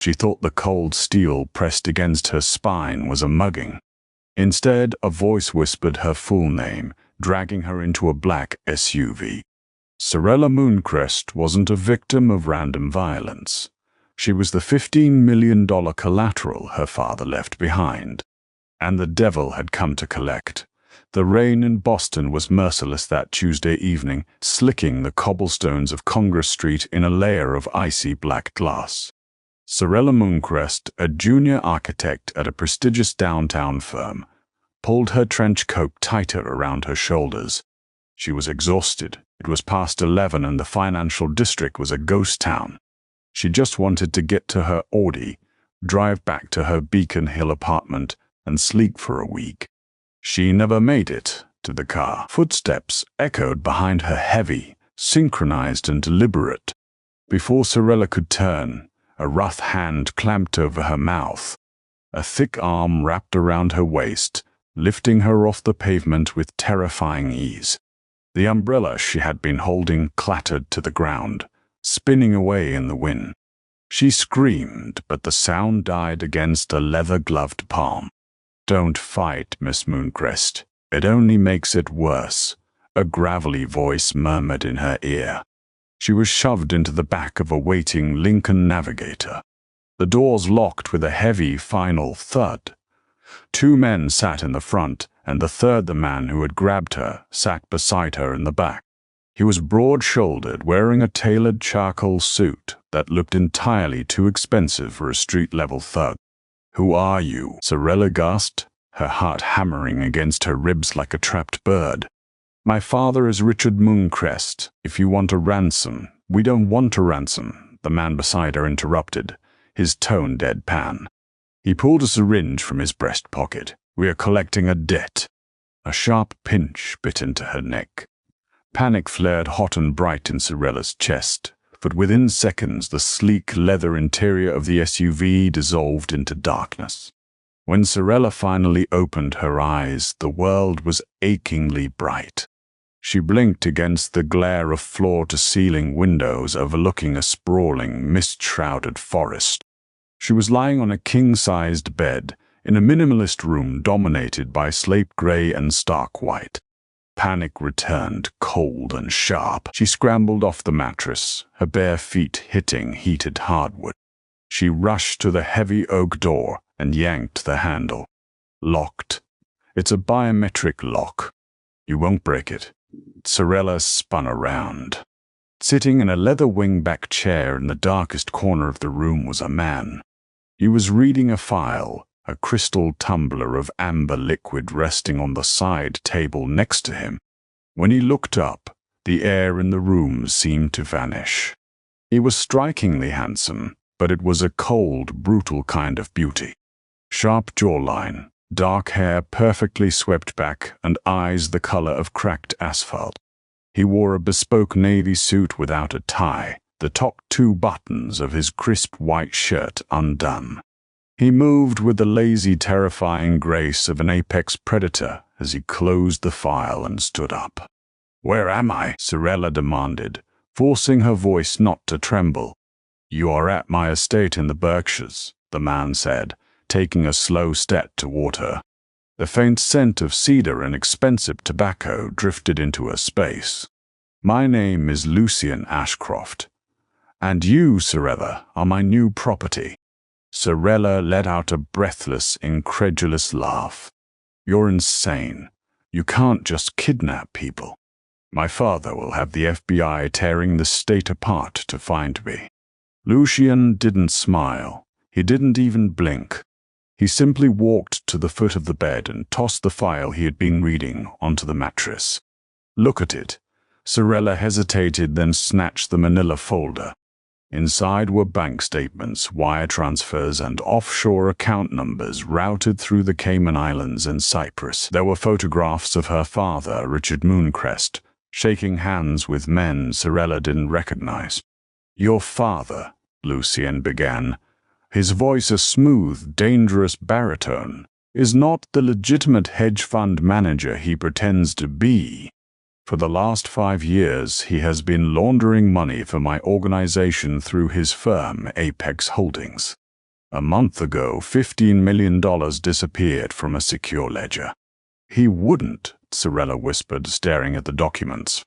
She thought the cold steel pressed against her spine was a mugging. Instead, a voice whispered her full name, dragging her into a black SUV. Sorella Mooncrest wasn't a victim of random violence. She was the $15 million collateral her father left behind. And the devil had come to collect. The rain in Boston was merciless that Tuesday evening, slicking the cobblestones of Congress Street in a layer of icy black glass. Sorella Mooncrest, a junior architect at a prestigious downtown firm, pulled her trench coat tighter around her shoulders. She was exhausted. It was past 11 and the financial district was a ghost town. She just wanted to get to her Audi, drive back to her Beacon Hill apartment, and sleep for a week. She never made it to the car. Footsteps echoed behind her, heavy, synchronized and deliberate. Before Sorella could turn, a rough hand clamped over her mouth. A thick arm wrapped around her waist, lifting her off the pavement with terrifying ease. The umbrella she had been holding clattered to the ground, spinning away in the wind. She screamed, but the sound died against a leather-gloved palm. "Don't fight, Miss Mooncrest. It only makes it worse," a gravelly voice murmured in her ear. She was shoved into the back of a waiting Lincoln Navigator. The doors locked with a heavy final thud. Two men sat in the front, and the third, the man who had grabbed her, sat beside her in the back. He was broad-shouldered, wearing a tailored charcoal suit that looked entirely too expensive for a street-level thug. "Who are you?" Sorella gasped, her heart hammering against her ribs like a trapped bird. "My father is Richard Mooncrest. If you want a ransom—" "We don't want a ransom," the man beside her interrupted, his tone deadpan. He pulled a syringe from his breast pocket. "We are collecting a debt." A sharp pinch bit into her neck. Panic flared hot and bright in Sorella's chest, but within seconds the sleek leather interior of the SUV dissolved into darkness. When Sorella finally opened her eyes, the world was achingly bright. She blinked against the glare of floor-to-ceiling windows overlooking a sprawling, mist-shrouded forest. She was lying on a king-sized bed in a minimalist room dominated by slate gray and stark white. Panic returned, cold and sharp. She scrambled off the mattress, her bare feet hitting heated hardwood. She rushed to the heavy oak door and yanked the handle. Locked. It's a biometric lock. You won't break it. Sorella spun around. Sitting in a leather wing-back chair in the darkest corner of the room was a man. He was reading a file, a crystal tumbler of amber liquid resting on the side table next to him. When he looked up, the air in the room seemed to vanish. He was strikingly handsome, but it was a cold, brutal kind of beauty. Sharp jawline, dark hair perfectly swept back, and eyes the color of cracked asphalt. He wore a bespoke navy suit without a tie, the top two buttons of his crisp white shirt undone. He moved with the lazy, terrifying grace of an apex predator as he closed the file and stood up. "Where am I?" Sorella demanded, forcing her voice not to tremble. "You are at my estate in the Berkshires," the man said, taking a slow step toward her. The faint scent of cedar and expensive tobacco drifted into her space. "My name is Lucian Ashcroft. And you, Sorella, are my new property." Sorella let out a breathless, incredulous laugh. "You're insane. You can't just kidnap people. My father will have the FBI tearing the state apart to find me." Lucian didn't smile. He didn't even blink. He simply walked to the foot of the bed and tossed the file he had been reading onto the mattress. "Look at it." Sorella hesitated, then snatched the manila folder. Inside were bank statements, wire transfers, and offshore account numbers routed through the Cayman Islands and Cyprus. There were photographs of her father, Richard Mooncrest, shaking hands with men Sorella didn't recognize. "Your father," Lucian began, his voice a smooth, dangerous baritone, "is not the legitimate hedge fund manager he pretends to be. For the last 5 years, he has been laundering money for my organization through his firm, Apex Holdings. A month ago, $15 million disappeared from a secure ledger. He wouldn't, Sorella whispered, staring at the documents.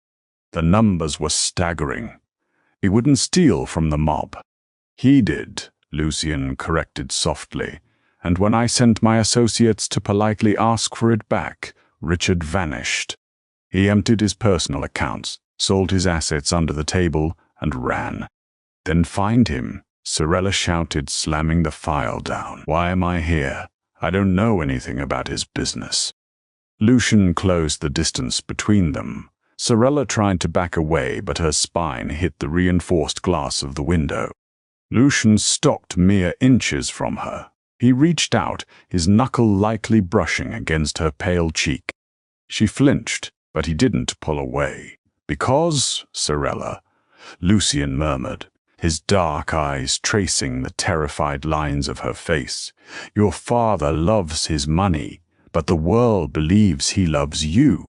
The numbers were staggering. He wouldn't steal from the mob. He did, Lucien corrected softly, and when I sent my associates to politely ask for it back, Richard vanished. He emptied his personal accounts, sold his assets under the table, and ran. Then find him, Sorella shouted, slamming the file down. Why am I here? I don't know anything about his business. Lucien closed the distance between them. Sorella tried to back away, but her spine hit the reinforced glass of the window. Lucien stopped mere inches from her. He reached out, his knuckle lightly brushing against her pale cheek. She flinched, but he didn't pull away. Because, Sorella, Lucien murmured, his dark eyes tracing the terrified lines of her face. Your father loves his money, but the world believes he loves you.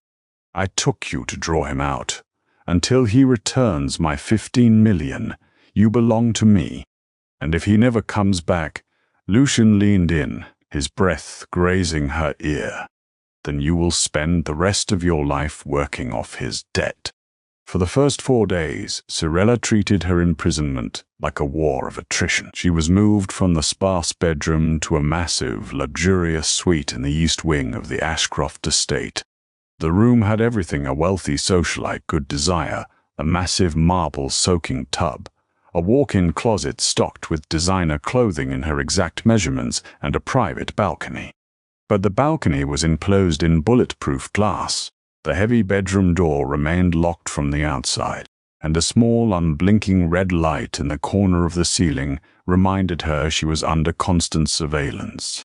I took you to draw him out. Until he returns my 15 million, you belong to me. And if he never comes back, Lucien leaned in, his breath grazing her ear, then you will spend the rest of your life working off his debt. For the first 4 days, Sorella treated her imprisonment like a war of attrition. She was moved from the sparse bedroom to a massive, luxurious suite in the east wing of the Ashcroft estate. The room had everything a wealthy socialite could desire: a massive marble soaking tub, a walk-in closet stocked with designer clothing in her exact measurements, and a private balcony. But the balcony was enclosed in bulletproof glass. The heavy bedroom door remained locked from the outside, and a small, unblinking red light in the corner of the ceiling reminded her she was under constant surveillance.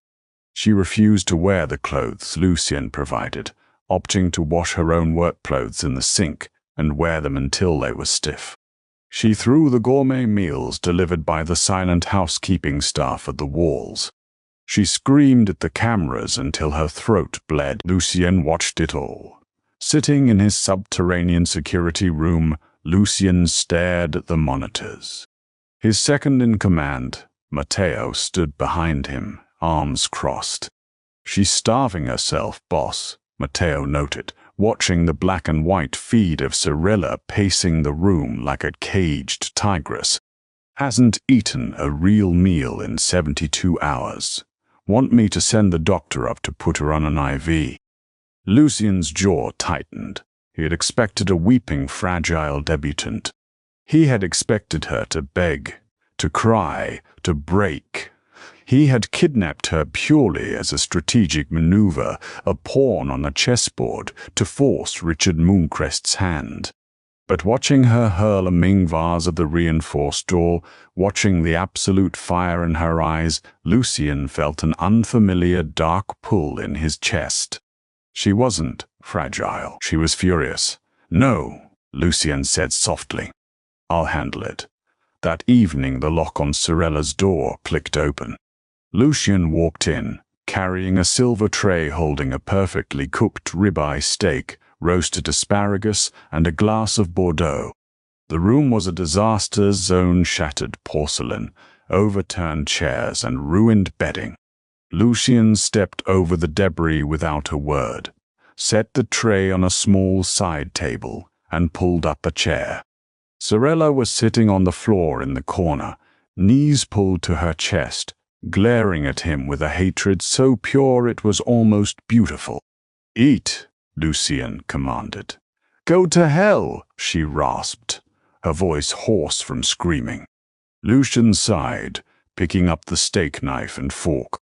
She refused to wear the clothes Lucien provided, opting to wash her own work clothes in the sink and wear them until they were stiff. She threw the gourmet meals delivered by the silent housekeeping staff at the walls. She screamed at the cameras until her throat bled. Lucien watched it all. Sitting in his subterranean security room, Lucien stared at the monitors. His second-in-command, Matteo, stood behind him, arms crossed. She's starving herself, boss, Matteo noted, watching the black and white feed of Sorella pacing the room like a caged tigress. Hasn't eaten a real meal in 72 hours. Want me to send the doctor up to put her on an IV? Lucien's jaw tightened. He had expected a weeping, fragile debutante. He had expected her to beg, to cry, to break. He had kidnapped her purely as a strategic maneuver, a pawn on a chessboard to force Richard Mooncrest's hand. But watching her hurl a Ming vase at the reinforced door, watching the absolute fire in her eyes, Lucien felt an unfamiliar dark pull in his chest. She wasn't fragile. She was furious. No, Lucien said softly. I'll handle it. That evening the lock on Sorella's door clicked open. Lucien walked in, carrying a silver tray holding a perfectly cooked ribeye steak, roasted asparagus, and a glass of Bordeaux. The room was a disaster zone: shattered porcelain, overturned chairs, and ruined bedding. Lucien stepped over the debris without a word, set the tray on a small side table, and pulled up a chair. Sorella was sitting on the floor in the corner, knees pulled to her chest, glaring at him with a hatred so pure it was almost beautiful. Eat, Lucien commanded. Go to hell, she rasped, her voice hoarse from screaming. Lucien sighed, picking up the steak knife and fork.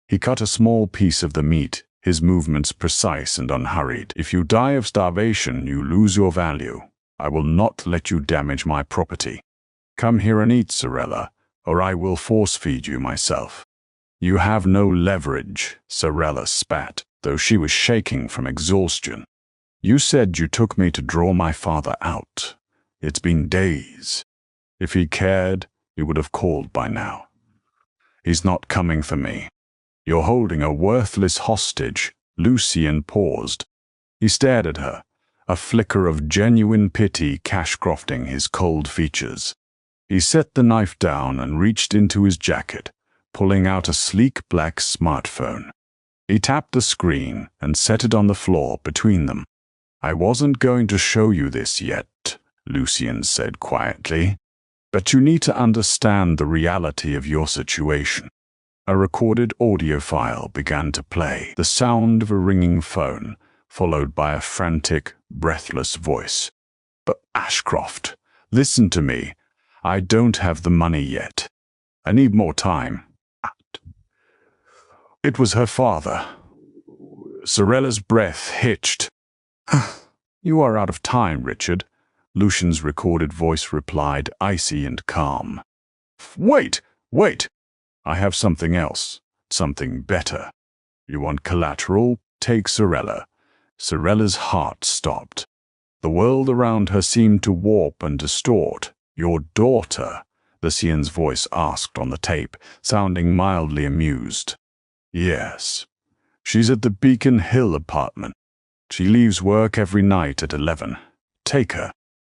He cut a small piece of the meat, his movements precise and unhurried. If you die of starvation, you lose your value. I will not let you damage my property. Come here and eat, Sorella, or I will force-feed you myself. You have no leverage, Sorella spat, though she was shaking from exhaustion. You said you took me to draw my father out. It's been days. If he cared, he would have called by now. He's not coming for me. You're holding a worthless hostage. Lucien paused. He stared at her, a flicker of genuine pity cash-crofting his cold features. He set the knife down and reached into his jacket, pulling out a sleek black smartphone. He tapped the screen and set it on the floor between them. "I wasn't going to show you this yet," Lucian said quietly, "but you need to understand the reality of your situation." A recorded audio file began to play, the sound of a ringing phone, followed by a frantic, breathless voice. "But Ashcroft, listen to me. I don't have the money yet. I need more time." It was her father. Sorella's breath hitched. "You are out of time, Richard," Lucian's recorded voice replied, icy and calm. Wait! I have something else, something better. You want collateral? Take Sorella." Sorella's heart stopped. The world around her seemed to warp and distort. "Your daughter?" Lucian's voice asked on the tape, sounding mildly amused. "Yes. She's at the Beacon Hill apartment. She leaves work every night at 11. Take her.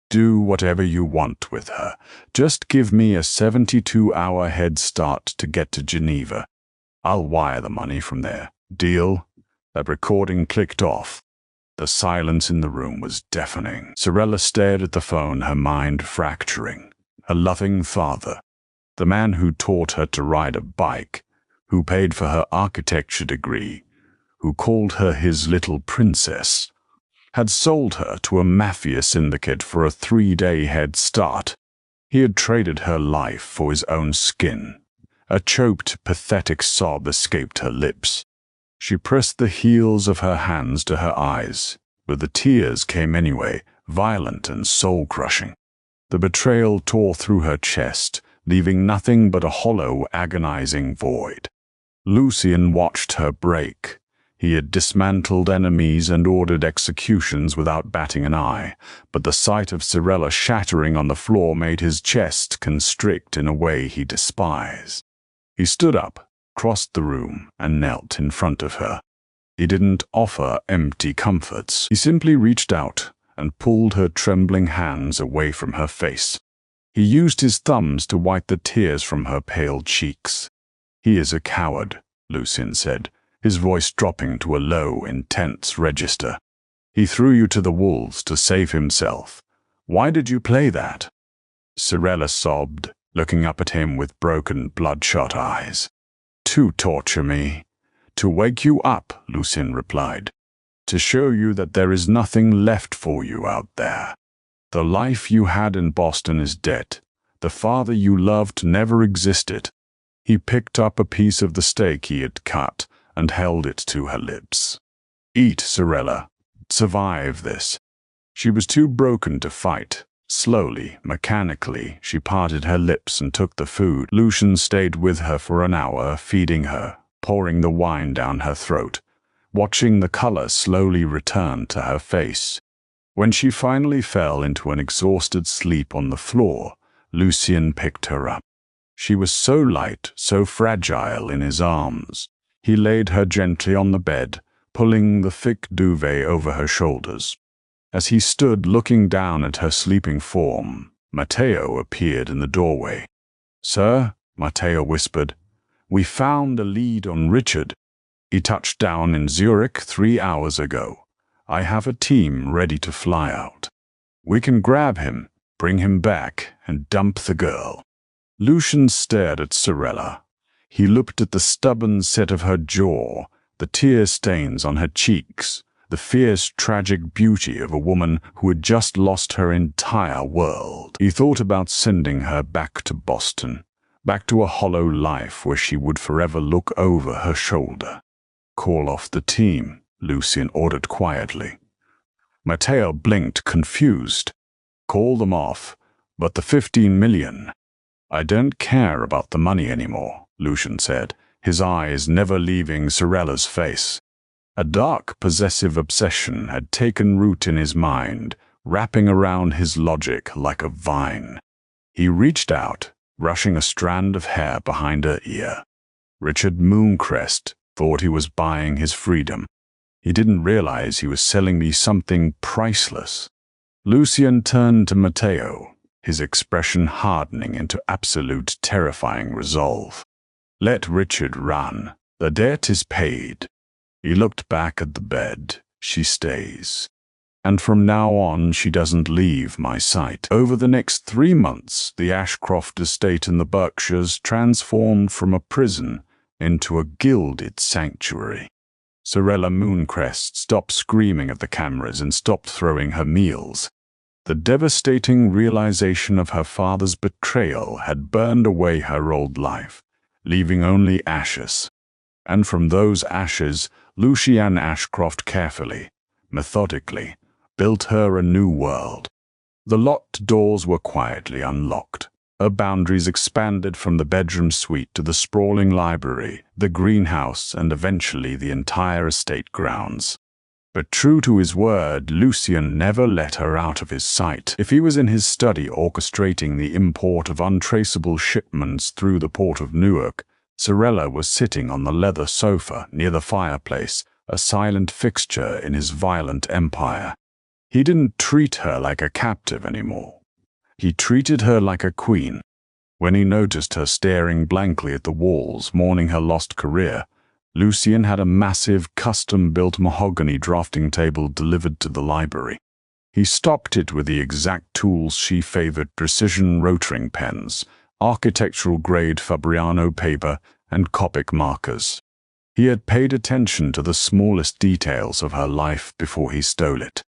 Do whatever you want with her. Just give me a 72-hour head start to get to Geneva. I'll wire the money from there. Deal?" That recording clicked off. The silence in the room was deafening. Sorella stared at the phone, her mind fracturing. Her loving father, the man who taught her to ride a bike, who paid for her architecture degree, who called her his little princess, had sold her to a mafia syndicate for a 3-day head start. He had traded her life for his own skin. A choked, pathetic sob escaped her lips. She pressed the heels of her hands to her eyes, but the tears came anyway, violent and soul-crushing. The betrayal tore through her chest, leaving nothing but a hollow, agonizing void. Lucian watched her break. He had dismantled enemies and ordered executions without batting an eye, but the sight of Sorella shattering on the floor made his chest constrict in a way he despised. He stood up, crossed the room, and knelt in front of her. He didn't offer empty comforts. He simply reached out and pulled her trembling hands away from her face. He used his thumbs to wipe the tears from her pale cheeks. "He is a coward," Lucian said, his voice dropping to a low, intense register. "He threw you to the wolves to save himself. Why did you play that?" Sorella sobbed, looking up at him with broken, bloodshot eyes. "To torture me. To wake you up," Lucian replied. "To show you that there is nothing left for you out there. The life you had in Boston is dead. The father you loved never existed." He picked up a piece of the steak he had cut and held it to her lips. "Eat, Sorella. Survive this." She was too broken to fight. Slowly, mechanically, she parted her lips and took the food. Lucian stayed with her for an hour, feeding her, pouring the wine down her throat, watching the color slowly return to her face. When she finally fell into an exhausted sleep on the floor, Lucian picked her up. She was so light, so fragile in his arms. He laid her gently on the bed, pulling the thick duvet over her shoulders. As he stood looking down at her sleeping form, Matteo appeared in the doorway. "Sir," Matteo whispered, "we found a lead on Richard. He touched down in Zurich 3 hours ago. I have a team ready to fly out. We can grab him, bring him back, and dump the girl." Lucian stared at Sorella. He looked at the stubborn set of her jaw, the tear stains on her cheeks, the fierce, tragic beauty of a woman who had just lost her entire world. He thought about sending her back to Boston, back to a hollow life where she would forever look over her shoulder. "Call off the team," Lucian ordered quietly. Matteo blinked, confused. "Call them off, but the 15 million. "I don't care about the money anymore," Lucian said, his eyes never leaving Sorella's face. A dark, possessive obsession had taken root in his mind, wrapping around his logic like a vine. He reached out, brushing a strand of hair behind her ear. Richard Mooncrest thought he was buying his freedom. He didn't realize he was selling me something priceless. Lucian turned to Matteo, his expression hardening into absolute terrifying resolve. Let Richard run. The debt is paid. He looked back at the bed. She stays. And from now on, she doesn't leave my sight. Over the next 3 months, the Ashcroft estate in the Berkshires transformed from a prison into a gilded sanctuary. Sorella Mooncrest stopped screaming at the cameras and stopped throwing her meals. The devastating realization of her father's betrayal had burned away her old life, leaving only ashes. And from those ashes, Lucienne Ashcroft carefully, methodically, built her a new world. The locked doors were quietly unlocked. Her boundaries expanded from the bedroom suite to the sprawling library, the greenhouse, and eventually the entire estate grounds. But true to his word, Lucien never let her out of his sight. If he was in his study orchestrating the import of untraceable shipments through the port of Newark, Sorella was sitting on the leather sofa near the fireplace, a silent fixture in his violent empire. He didn't treat her like a captive anymore. He treated her like a queen. When he noticed her staring blankly at the walls, mourning her lost career, Lucien had a massive, custom-built mahogany drafting table delivered to the library. He stocked it with the exact tools she favored: precision rotring pens, architectural-grade Fabriano paper, and Copic markers. He had paid attention to the smallest details of her life before he stole it.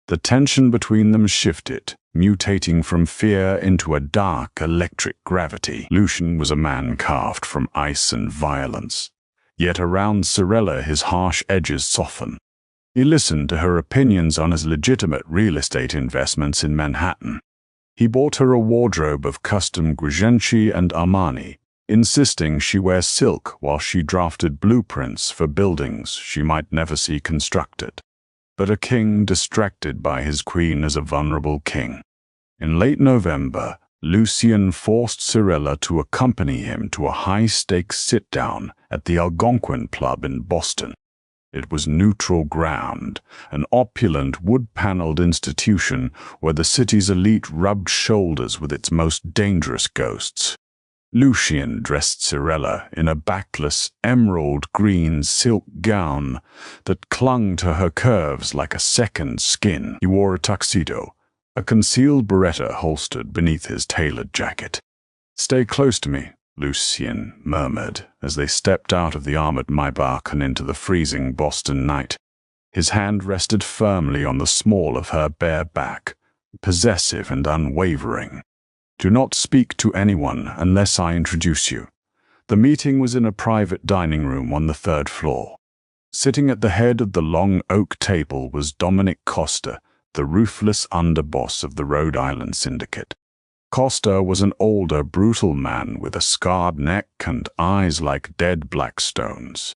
The tension between them shifted, mutating from fear into a dark, electric gravity. Lucien was a man carved from ice and violence. Yet around Sorella his harsh edges softened. He listened to her opinions on his legitimate real estate investments in Manhattan. He bought her a wardrobe of custom Givenchy and Armani, insisting she wear silk while she drafted blueprints for buildings she might never see constructed. But a king distracted by his queen is a vulnerable king. In late November, Lucien forced Sorella to accompany him to a high-stakes sit-down at the Algonquin Club in Boston. It was neutral ground, an opulent wood-paneled institution where the city's elite rubbed shoulders with its most dangerous ghosts. Lucien dressed Sorella in a backless emerald-green silk gown that clung to her curves like a second skin. He wore a tuxedo, a concealed Beretta holstered beneath his tailored jacket. "Stay close to me," Lucien murmured as they stepped out of the armored Maybach and into the freezing Boston night. His hand rested firmly on the small of her bare back, possessive and unwavering. "Do not speak to anyone unless I introduce you." The meeting was in a private dining room on the 3rd floor. Sitting at the head of the long oak table was Dominic Costa, the ruthless underboss of the Rhode Island Syndicate. Costa was an older, brutal man with a scarred neck and eyes like dead black stones.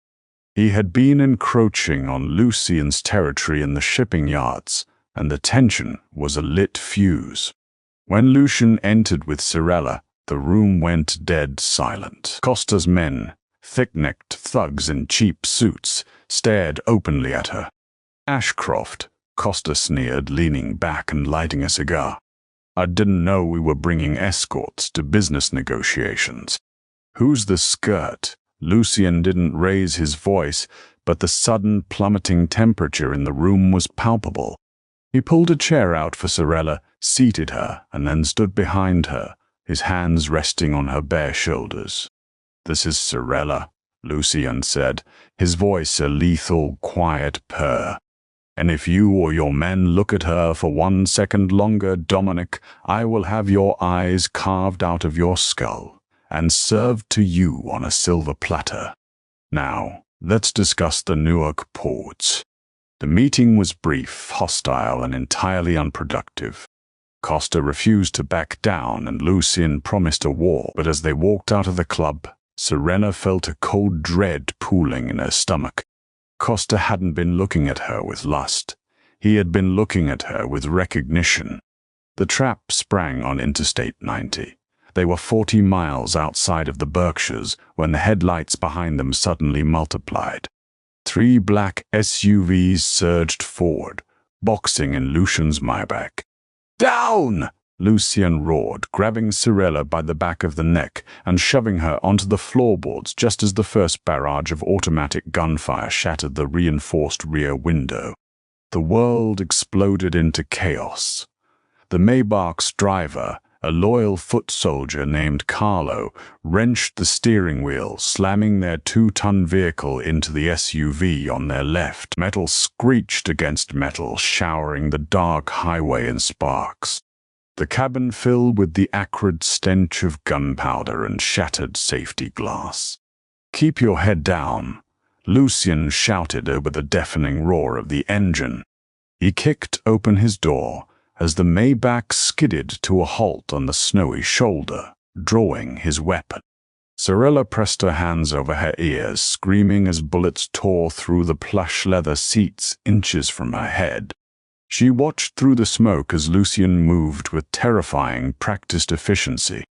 He had been encroaching on Lucien's territory in the shipping yards, and the tension was a lit fuse. When Lucien entered with Sorella, the room went dead silent. Costa's men, thick-necked thugs in cheap suits, stared openly at her. "Ashcroft," Costa sneered, leaning back and lighting a cigar. "I didn't know we were bringing escorts to business negotiations." "Who's the skirt?" Lucien didn't raise his voice, but the sudden plummeting temperature in the room was palpable. He pulled a chair out for Sorella, seated her, and then stood behind her, his hands resting on her bare shoulders. "This is Sorella," Lucien said, his voice a lethal, quiet purr. "And if you or your men look at her for 1 second longer, Dominic, I will have your eyes carved out of your skull and served to you on a silver platter. Now, let's discuss the Newark ports." The meeting was brief, hostile, and entirely unproductive. Costa refused to back down, and Lucien promised a war. But as they walked out of the club, Sorella felt a cold dread pooling in her stomach. Costa hadn't been looking at her with lust. He had been looking at her with recognition. The trap sprang on Interstate 90. They were 40 miles outside of the Berkshires when the headlights behind them suddenly multiplied. 3 black SUVs surged forward, boxing in Lucien's Maybach. "Down!" Lucien roared, grabbing Cirilla by the back of the neck and shoving her onto the floorboards just as the first barrage of automatic gunfire shattered the reinforced rear window. The world exploded into chaos. The Maybach's driver, a loyal foot soldier named Carlo, wrenched the steering wheel, slamming their 2-ton vehicle into the SUV on their left. Metal screeched against metal, showering the dark highway in sparks. The cabin filled with the acrid stench of gunpowder and shattered safety glass. "Keep your head down," Lucien shouted over the deafening roar of the engine. He kicked open his door as the Maybach skidded to a halt on the snowy shoulder, drawing his weapon. Cirilla pressed her hands over her ears, screaming as bullets tore through the plush leather seats inches from her head. She watched through the smoke as Lucien moved with terrifying, practiced efficiency.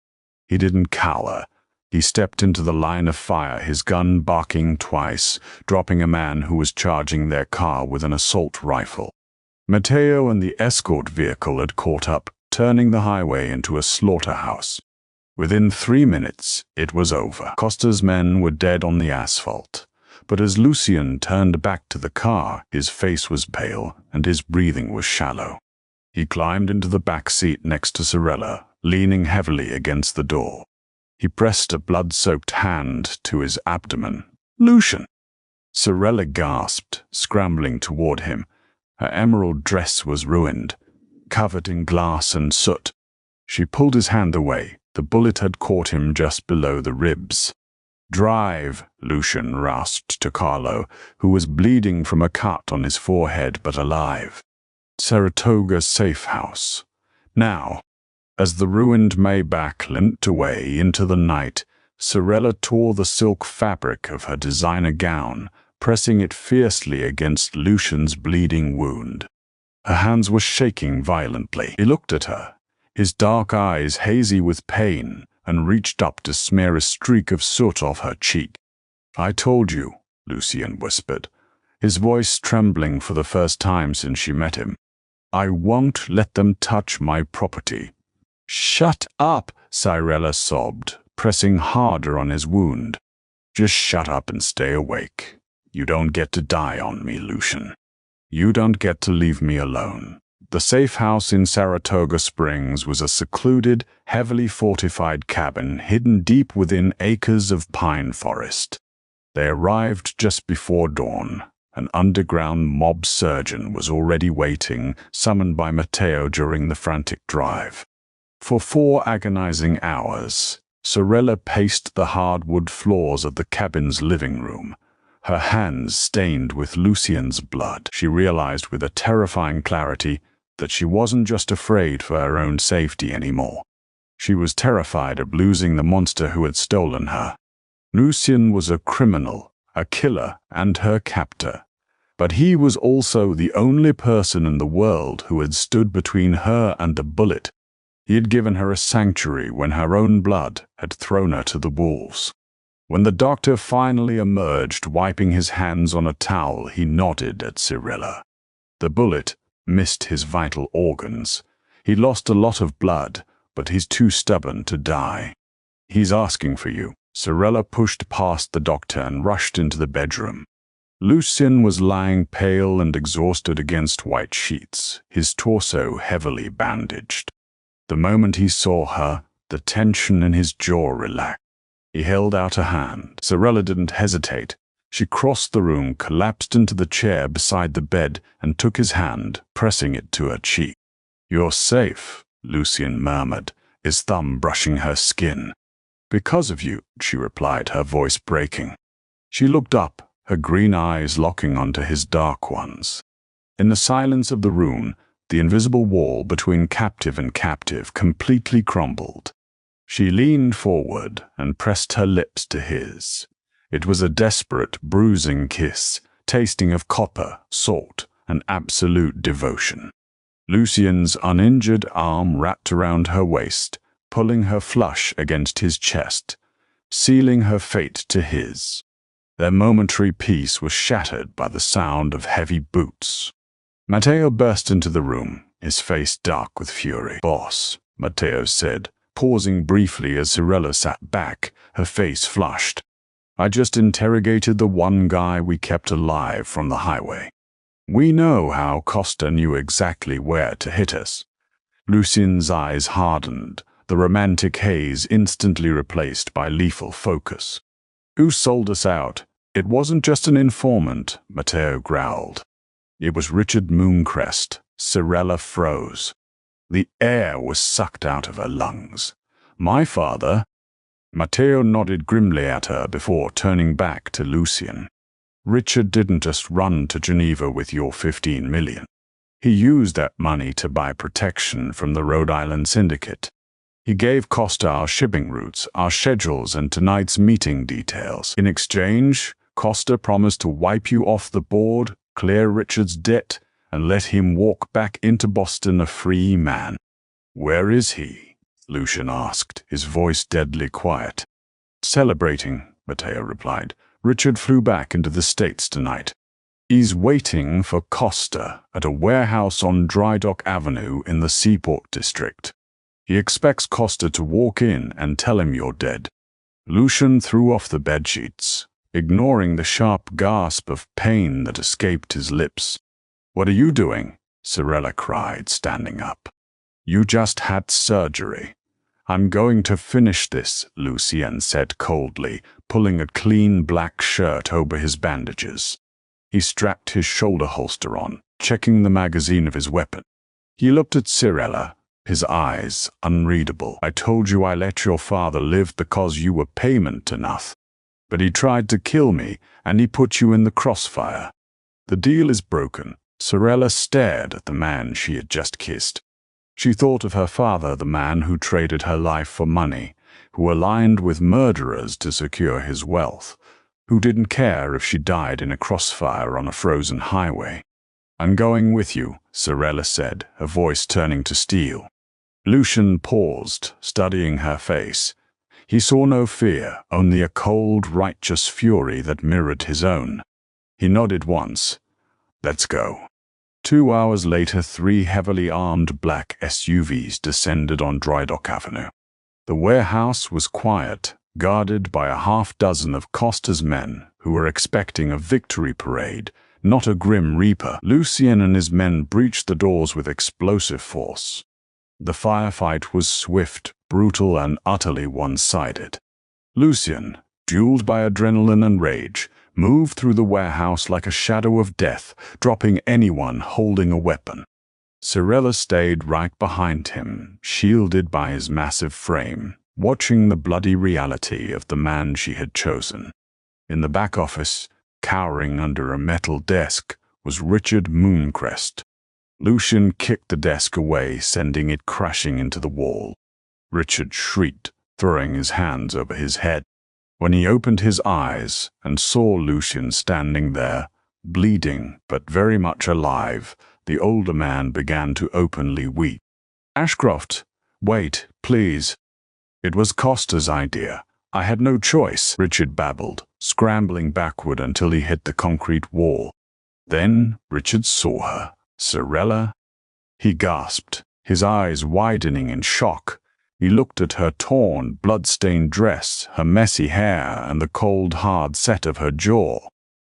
He didn't cower. He stepped into the line of fire, his gun barking twice, dropping a man who was charging their car with an assault rifle. Matteo and the escort vehicle had caught up, turning the highway into a slaughterhouse. Within 3 minutes, it was over. Costa's men were dead on the asphalt. But as Lucien turned back to the car, his face was pale and his breathing was shallow. He climbed into the back seat next to Cirilla, leaning heavily against the door. He pressed a blood-soaked hand to his abdomen. "Lucien!" Cirilla gasped, scrambling toward him. Her emerald dress was ruined, covered in glass and soot. She pulled his hand away. The bullet had caught him just below the ribs. "Drive," Lucien rasped to Carlo, who was bleeding from a cut on his forehead but alive. Saratoga safe house. Now, as the ruined Maybach limped away into the night, Cirilla tore the silk fabric of her designer gown, pressing it fiercely against Lucien's bleeding wound. Her hands were shaking violently. He looked at her, his dark eyes hazy with pain, and reached up to smear a streak of soot off her cheek. "I told you," Lucien whispered, his voice trembling for the first time since she met him. "I won't let them touch my property." "Shut up," Cirilla sobbed, pressing harder on his wound. "Just shut up and stay awake. You don't get to die on me, Lucien. You don't get to leave me alone." The safe house in Saratoga Springs was a secluded, heavily fortified cabin hidden deep within acres of pine forest. They arrived just before dawn. An underground mob surgeon was already waiting, summoned by Matteo during the frantic drive. For 4 agonizing hours, Cirilla paced the hardwood floors of the cabin's living room, her hands stained with Lucien's blood. She realized with a terrifying clarity that she wasn't just afraid for her own safety anymore. She was terrified of losing the monster who had stolen her. Lucien was a criminal, a killer, and her captor. But he was also the only person in the world who had stood between her and a bullet. He had given her a sanctuary when her own blood had thrown her to the wolves. When the doctor finally emerged, wiping his hands on a towel, he nodded at Cirilla. The bullet missed his vital organs. He lost a lot of blood, but he's too stubborn to die. "He's asking for you." Cirilla pushed past the doctor and rushed into the bedroom. Lucien was lying pale and exhausted against white sheets, his torso heavily bandaged. The moment he saw her, the tension in his jaw relaxed. He held out a hand. Cirilla didn't hesitate. She crossed the room, collapsed into the chair beside the bed, and took his hand, pressing it to her cheek. "You're safe," Lucien murmured, his thumb brushing her skin. "Because of you," she replied, her voice breaking. She looked up, her green eyes locking onto his dark ones. In the silence of the room, the invisible wall between captive and captive completely crumbled. She leaned forward and pressed her lips to his. It was a desperate, bruising kiss, tasting of copper, salt, and absolute devotion. Lucien's uninjured arm wrapped around her waist, pulling her flush against his chest, sealing her fate to his. Their momentary peace was shattered by the sound of heavy boots. Matteo burst into the room, his face dark with fury. "Boss," Matteo said, pausing briefly as Cirella sat back, her face flushed. I just interrogated the one guy we kept alive from the highway. We know how Costa knew exactly where to hit us. Lucien's eyes hardened, the romantic haze instantly replaced by lethal focus. Who sold us out? It wasn't just an informant, Matteo growled. It was Richard Mooncrest. Cirella froze. The air was sucked out of her lungs. My father? Matteo nodded grimly at her before turning back to Lucien. Richard didn't just run to Geneva with your 15 million. He used that money to buy protection from the Rhode Island syndicate. He gave Costa our shipping routes, our schedules, and tonight's meeting details. In exchange, Costa promised to wipe you off the board, clear Richard's debt, and let him walk back into Boston a free man. Where is he? Lucien asked, his voice deadly quiet. Celebrating, Matteo replied. Richard flew back into the States tonight. He's waiting for Costa at a warehouse on Dry Dock Avenue in the Seaport District. He expects Costa to walk in and tell him you're dead. Lucien threw off the bedsheets, ignoring the sharp gasp of pain that escaped his lips. What are you doing? Cirella cried, standing up. You just had surgery. I'm going to finish this, Lucien said coldly, pulling a clean black shirt over his bandages. He strapped his shoulder holster on, checking the magazine of his weapon. He looked at Cirella, his eyes unreadable. I told you I let your father live because you were payment enough. But he tried to kill me, and he put you in the crossfire. The deal is broken. Cirella stared at the man she had just kissed. She thought of her father, the man who traded her life for money, who aligned with murderers to secure his wealth, who didn't care if she died in a crossfire on a frozen highway. I'm going with you, Cirella said, her voice turning to steel. Lucien paused, studying her face. He saw no fear, only a cold, righteous fury that mirrored his own. He nodded once. Let's go. 2 hours later, 3 heavily armed black SUVs descended on Dry Dock Avenue. The warehouse was quiet, guarded by a half-dozen of Costa's men who were expecting a victory parade, not a grim reaper. Lucien and his men breached the doors with explosive force. The firefight was swift, brutal, and utterly one-sided. Lucien, fueled by adrenaline and rage, moved through the warehouse like a shadow of death, dropping anyone holding a weapon. Cirella stayed right behind him, shielded by his massive frame, watching the bloody reality of the man she had chosen. In the back office, cowering under a metal desk, was Richard Mooncrest. Lucien kicked the desk away, sending it crashing into the wall. Richard shrieked, throwing his hands over his head. When he opened his eyes and saw Lucien standing there, bleeding but very much alive, the older man began to openly weep. Ashcroft, wait, please. It was Costa's idea. I had no choice, Richard babbled, scrambling backward until he hit the concrete wall. Then Richard saw her. Cirella? He gasped, his eyes widening in shock. He looked at her torn, blood-stained dress, her messy hair, and the cold, hard set of her jaw.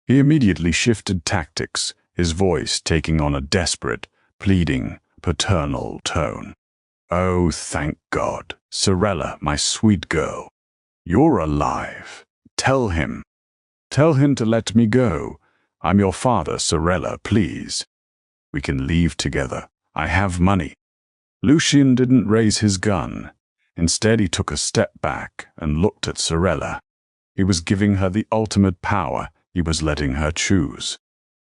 He immediately shifted tactics, his voice taking on a desperate, pleading, paternal tone. Oh, thank God. Cirella, my sweet girl. You're alive. Tell him. Tell him to let me go. I'm your father, Cirella, please. We can leave together. I have money. Lucien didn't raise his gun. Instead, he took a step back and looked at Cirella. He was giving her the ultimate power. He was letting her choose.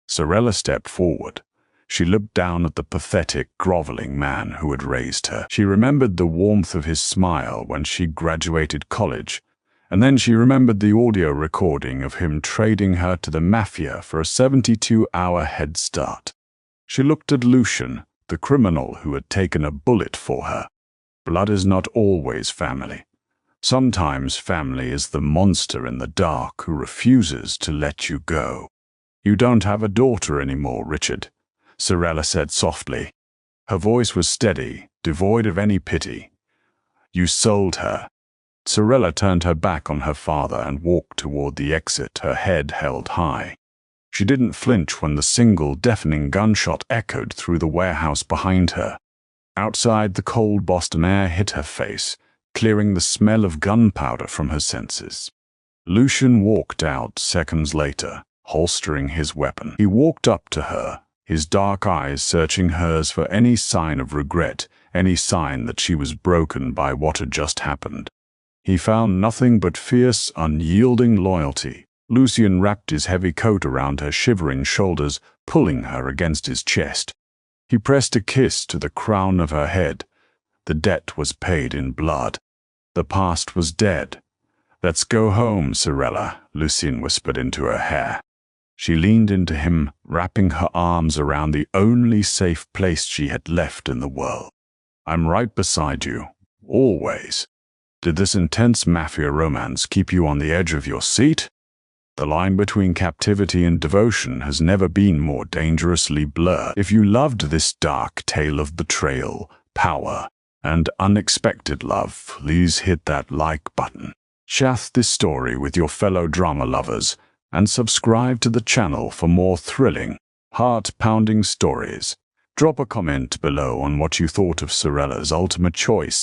Cirella stepped forward. She looked down at the pathetic, groveling man who had raised her. She remembered the warmth of his smile when she graduated college, and then she remembered the audio recording of him trading her to the mafia for a 72-hour head start. She looked at Lucien, the criminal who had taken a bullet for her. Blood is not always family. Sometimes family is the monster in the dark who refuses to let you go. You don't have a daughter anymore, Richard, Cirella said softly. Her voice was steady, devoid of any pity. "You sold her." Sorella turned her back on her father and walked toward the exit, her head held high. She didn't flinch when the single deafening gunshot echoed through the warehouse behind her. Outside, the cold Boston air hit her face, clearing the smell of gunpowder from her senses. Lucian walked out seconds later, holstering his weapon. He walked up to her, his dark eyes searching hers for any sign of regret, any sign that she was broken by what had just happened. He found nothing but fierce, unyielding loyalty. Lucian wrapped his heavy coat around her shivering shoulders, pulling her against his chest. He pressed a kiss to the crown of her head. The debt was paid in blood. The past was dead. "Let's go home, Sorella," Lucian whispered into her hair. She leaned into him, wrapping her arms around the only safe place she had left in the world. "I'm right beside you, always." Did this intense mafia romance keep you on the edge of your seat? The line between captivity and devotion has never been more dangerously blurred. If you loved this dark tale of betrayal, power, and unexpected love, please hit that like button. Share this story with your fellow drama lovers, and subscribe to the channel for more thrilling, heart-pounding stories. Drop a comment below on what you thought of Sorella's ultimate choice.